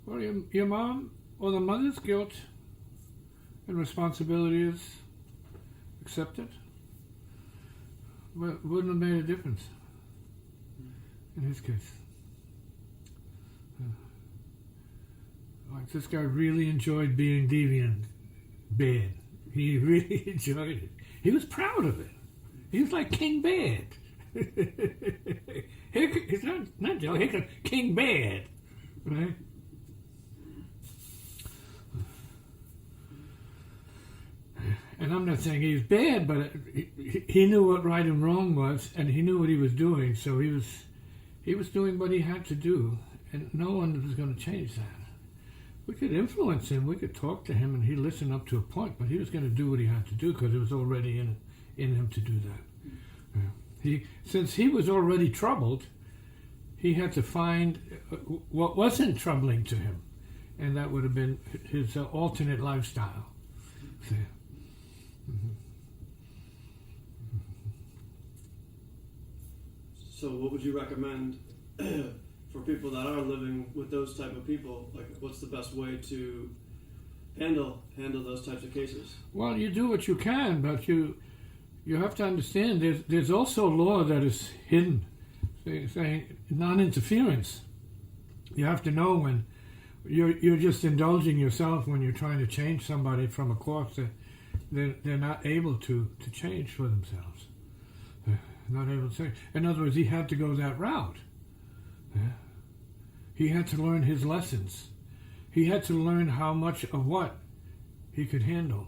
Well, your mom or the mother's guilt and responsibility is accepted. Well, wouldn't have made a difference in his case. Like this guy really enjoyed being deviant, bad. He really enjoyed it. He was proud of it. He was like King Bad. He's not Joe, he's King Bad, right? And I'm not saying he's bad, but he knew what right and wrong was, and he knew what he was doing. So he was doing what he had to do, and no one was going to change that. We could influence him, we could talk to him, and he'd listen up to a point, but he was going to do what he had to do because it was already in him to do that. Since he was already troubled, he had to find what wasn't troubling to him, and that would have been his alternate lifestyle. See? So what would you recommend for people that are living with those type of people? Like, what's the best way to handle those types of cases? Well, you do what you can, but you have to understand there's also law that is hidden, saying non-interference. You have to know when you're just indulging yourself when you're trying to change somebody from a course that they're not able to change for themselves. Not able to change. In other words, he had to go that route. He had to learn his lessons. He had to learn how much of what he could handle.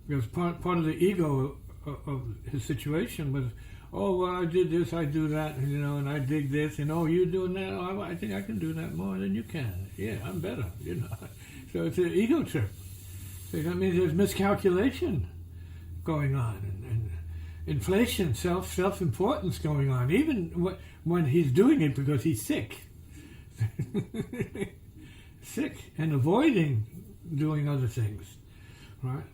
Because part of the ego of his situation was, oh, well, I did this, I do that, and I dig this, and oh, you're doing that, oh, I think I can do that more than you can. Yeah, I'm better, So it's an ego trip. So that means there's miscalculation going on, and inflation, self-importance going on, even when he's doing it because he's sick. Sick and avoiding doing other things, right?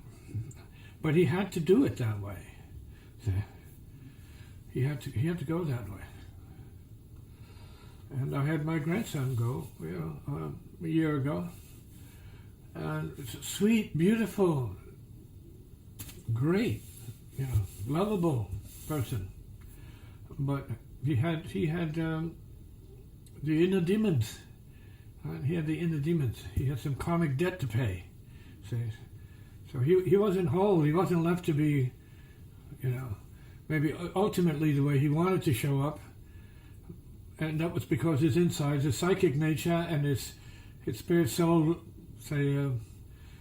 But he had to do it that way. He had to go that way. And I had my grandson go, a year ago. And it's a sweet, beautiful, great, lovable person. But he had the inner demons. He had the inner demons. He had some karmic debt to pay. So he wasn't whole. He wasn't left to be, maybe ultimately the way he wanted to show up. And that was because his insides, his psychic nature, and his spirit soul,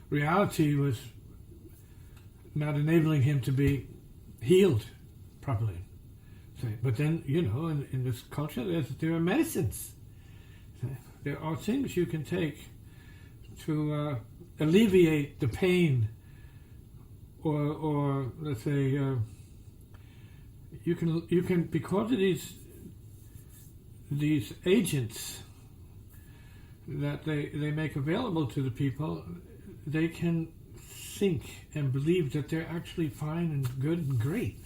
reality was not enabling him to be healed properly. But then, in this culture, there are medicines. There are things you can take to alleviate the pain, or let's say, you can because of these agents that they make available to the people, they can think and believe that they're actually fine and good and great.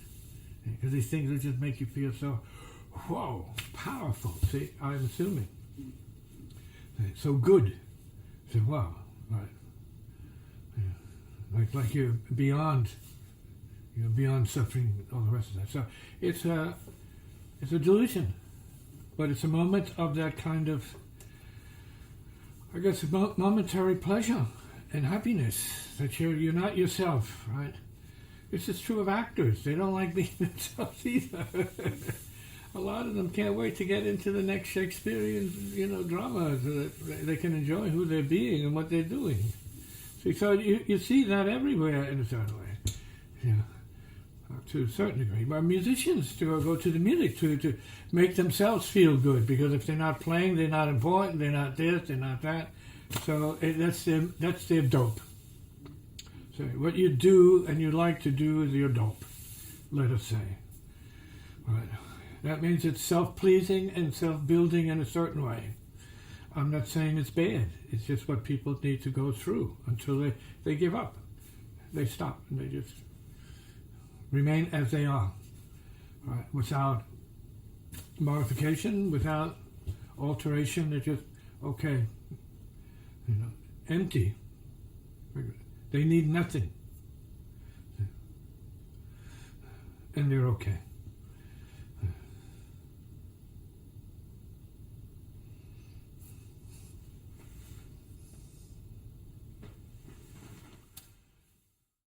Because these things will just make you feel so, whoa, powerful. See, I'm assuming. So good. So wow, right. Yeah. Like you're beyond suffering, all the rest of that. So it's a delusion, but it's a moment of that kind of, I guess, momentary pleasure and happiness that you're not yourself, right? This is true of actors. They don't like being themselves either. A lot of them can't wait to get into the next Shakespearean, drama so that they can enjoy who they're being and what they're doing. So you see that everywhere in a certain way, to a certain degree. But musicians go to the music to make themselves feel good, because if they're not playing, they're not important, they're not this, they're not that. So that's their dope. So what you do and you like to do is your dope, let us say. Right. That means it's self-pleasing and self-building in a certain way. I'm not saying it's bad. It's just what people need to go through until they give up. They stop and they just remain as they are, right? Without modification, without alteration. They're just, okay, empty. They need nothing. And they're okay.